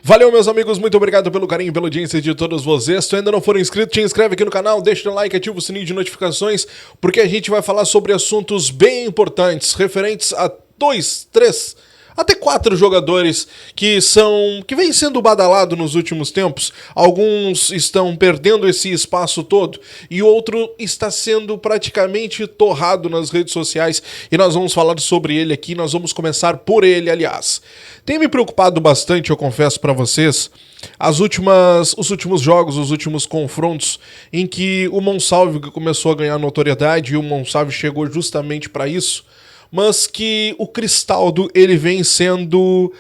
Valeu, meus amigos, muito obrigado pelo carinho, pela audiência de todos vocês. Se tu ainda não for inscrito, te inscreve aqui no canal, deixa o like, ativa o sininho de notificações, porque a gente vai falar sobre assuntos bem importantes, referentes a 2, 3, até 4 jogadores que vêm sendo badalados nos últimos tempos. Alguns estão perdendo esse espaço todo e outro está sendo praticamente torrado nas redes sociais, e nós vamos falar sobre ele aqui. Nós vamos começar por ele, aliás. Tem me preocupado bastante, eu confesso pra vocês, os últimos jogos, os últimos confrontos em que o Monsalve começou a ganhar notoriedade, e o Monsalve chegou justamente pra isso, mas que o Cristaldo ele vem sendo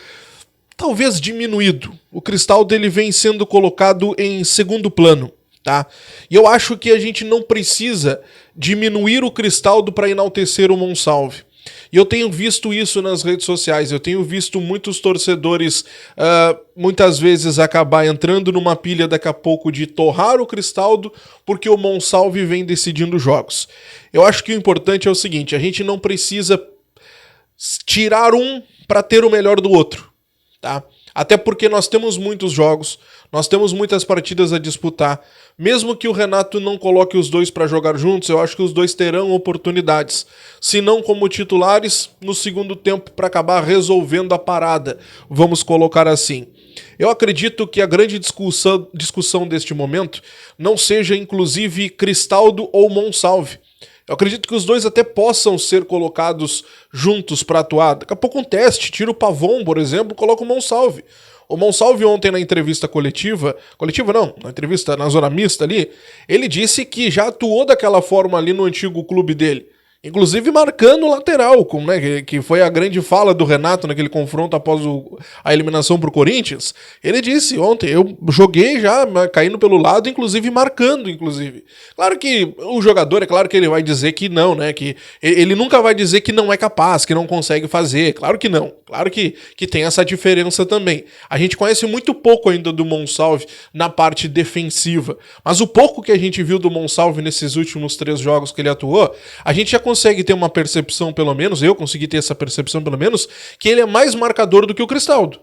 talvez diminuído. O Cristaldo ele vem sendo colocado em segundo plano, tá? E eu acho que a gente não precisa diminuir o Cristaldo para enaltecer o Monsalve. E eu tenho visto isso nas redes sociais, eu tenho visto muitos torcedores muitas vezes acabar entrando numa pilha daqui a pouco de torrar o Cristaldo porque o Monsalve vem decidindo jogos. Eu acho que o importante é o seguinte: a gente não precisa tirar um para ter o melhor do outro, tá? Até porque nós temos muitos jogos, nós temos muitas partidas a disputar. Mesmo que o Renato não coloque os dois para jogar juntos, eu acho que os dois terão oportunidades. Se não como titulares, no segundo tempo para acabar resolvendo a parada, vamos colocar assim. Eu acredito que a grande discussão deste momento não seja inclusive Cristaldo ou Monsalve. Eu acredito que os dois até possam ser colocados juntos para atuar. Daqui a pouco um teste, tira o Pavon, por exemplo, coloca o Monsalve. O Monsalve ontem na entrevista na entrevista na Zona Mista ali, ele disse que já atuou daquela forma ali no antigo clube dele. Inclusive marcando o lateral, que foi a grande fala do Renato naquele confronto após a eliminação pro Corinthians. Ele disse ontem, eu joguei já caindo pelo lado, inclusive marcando, inclusive. Claro que o jogador, é claro que ele vai dizer que não, né? Que ele nunca vai dizer que não é capaz, que não consegue fazer. Claro que não. Claro que tem essa diferença também. A gente conhece muito pouco ainda do Monsalve na parte defensiva. Mas o pouco que a gente viu do Monsalve nesses últimos 3 jogos que ele atuou, a gente já consegue ter uma percepção, pelo menos, eu consegui ter essa percepção, pelo menos, que ele é mais marcador do que o Cristaldo.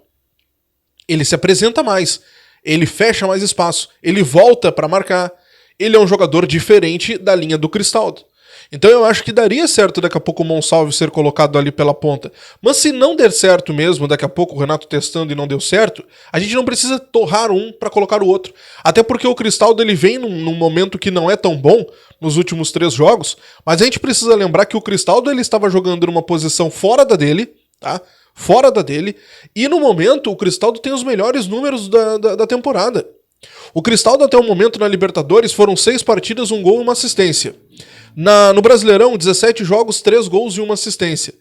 Ele se apresenta mais, ele fecha mais espaço, ele volta para marcar, ele é um jogador diferente da linha do Cristaldo. Então eu acho que daria certo daqui a pouco o Monsalve ser colocado ali pela ponta. Mas se não der certo mesmo, daqui a pouco o Renato testando e não deu certo, a gente não precisa torrar um para colocar o outro. Até porque o Cristaldo ele vem num momento que não é tão bom nos últimos 3 jogos, mas a gente precisa lembrar que o Cristaldo ele estava jogando numa posição fora da dele, tá? Fora da dele, e no momento o Cristaldo tem os melhores números da temporada. O Cristaldo até o momento na Libertadores foram 6 partidas, 1 gol e 1 assistência. No Brasileirão, 17 jogos, 3 gols e 1 assistência.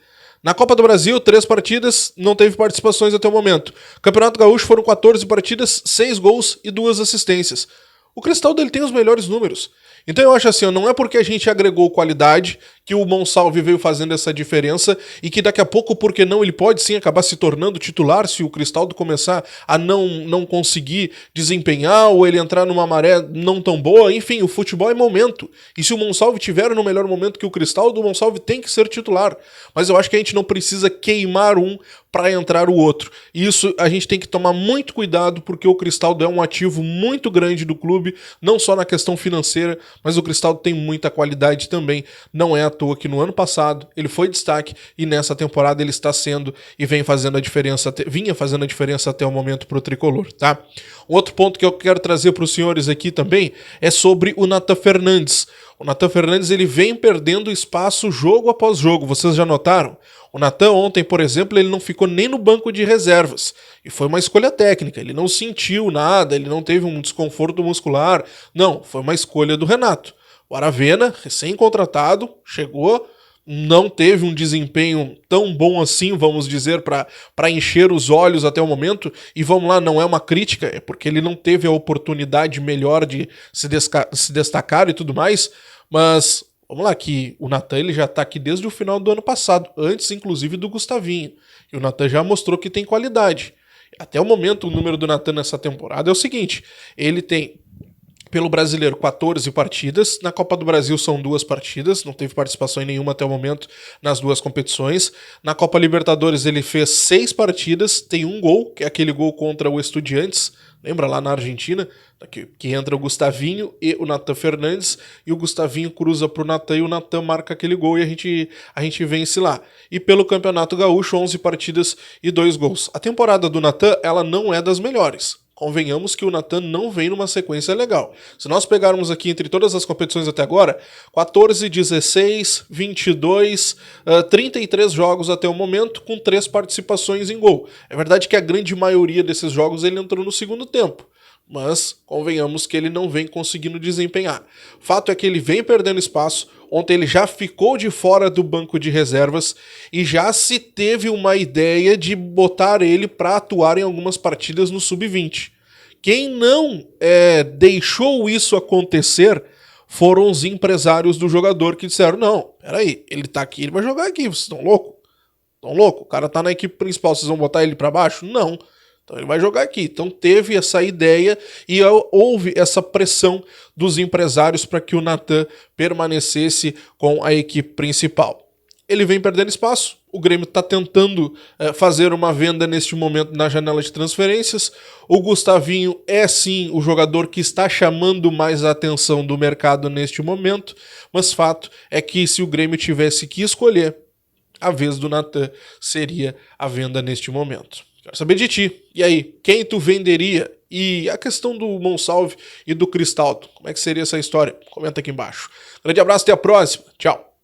Na Copa do Brasil, 3 partidas, não teve participações até o momento. Campeonato Gaúcho foram 14 partidas, 6 gols e 2 assistências. O Cristaldo ele tem os melhores números. Então eu acho assim, não é porque a gente agregou qualidade que o Monsalve veio fazendo essa diferença e que daqui a pouco, porque não, ele pode sim acabar se tornando titular se o Cristaldo começar a não conseguir desempenhar ou ele entrar numa maré não tão boa. Enfim, o futebol é momento. E se o Monsalve tiver no melhor momento que o Cristaldo, o Monsalve tem que ser titular. Mas eu acho que a gente não precisa queimar um para entrar o outro. E isso a gente tem que tomar muito cuidado, porque o Cristaldo é um ativo muito grande do clube, não só na questão financeira, mas o Cristaldo tem muita qualidade também. Não é à toa que no ano passado ele foi destaque e nessa temporada ele está sendo e vinha fazendo a diferença até o momento pro tricolor, tá? Um outro ponto que eu quero trazer para os senhores aqui também é sobre o Nathan Fernandes. O Nathan Fernandes ele vem perdendo espaço jogo após jogo, vocês já notaram? O Nathan ontem, por exemplo, ele não ficou nem no banco de reservas. E foi uma escolha técnica, ele não sentiu nada, ele não teve um desconforto muscular. Não, foi uma escolha do Renato. O Aravena, recém-contratado, chegou, não teve um desempenho tão bom assim, vamos dizer, para encher os olhos até o momento. E vamos lá, não é uma crítica, é porque ele não teve a oportunidade melhor de se destacar e tudo mais. Mas vamos lá, que o Nathan ele já tá aqui desde o final do ano passado, antes inclusive do Gustavinho. E o Nathan já mostrou que tem qualidade. Até o momento, o número do Nathan nessa temporada é o seguinte: ele tem Pelo Brasileiro, 14 partidas. Na Copa do Brasil são 2 partidas, não teve participação em nenhuma até o momento nas 2 competições. Na Copa Libertadores ele fez 6 partidas, tem 1 gol, que é aquele gol contra o Estudiantes, lembra lá na Argentina, que entra o Gustavinho e o Nathan Fernandes, e o Gustavinho cruza pro Nathan e o Nathan marca aquele gol e a gente vence lá. E pelo Campeonato Gaúcho, 11 partidas e 2 gols. A temporada do Nathan, ela não é das melhores. Convenhamos que o Nathan não vem numa sequência legal. Se nós pegarmos aqui entre todas as competições até agora, 14, 16, 22, 33 jogos até o momento, com 3 participações em gol. É verdade que a grande maioria desses jogos ele entrou no segundo tempo, mas convenhamos que ele não vem conseguindo desempenhar. Fato é que ele vem perdendo espaço. Ontem ele já ficou de fora do banco de reservas e já se teve uma ideia de botar ele para atuar em algumas partidas no Sub-20. Quem não deixou isso acontecer foram os empresários do jogador que disseram: não, peraí, ele tá aqui, ele vai jogar aqui, vocês estão loucos? Estão loucos? O cara tá na equipe principal, vocês vão botar ele para baixo? Não. Então ele vai jogar aqui. Então teve essa ideia e houve essa pressão dos empresários para que o Nathan permanecesse com a equipe principal. Ele vem perdendo espaço, o Grêmio está tentando fazer uma venda neste momento na janela de transferências. O Gustavinho é sim o jogador que está chamando mais a atenção do mercado neste momento, mas fato é que se o Grêmio tivesse que escolher, a vez do Nathan seria a venda neste momento. Quero saber de ti. E aí, quem tu venderia? E a questão do Monsalve e do Cristaldo, como é que seria essa história? Comenta aqui embaixo. Grande abraço, até a próxima. Tchau.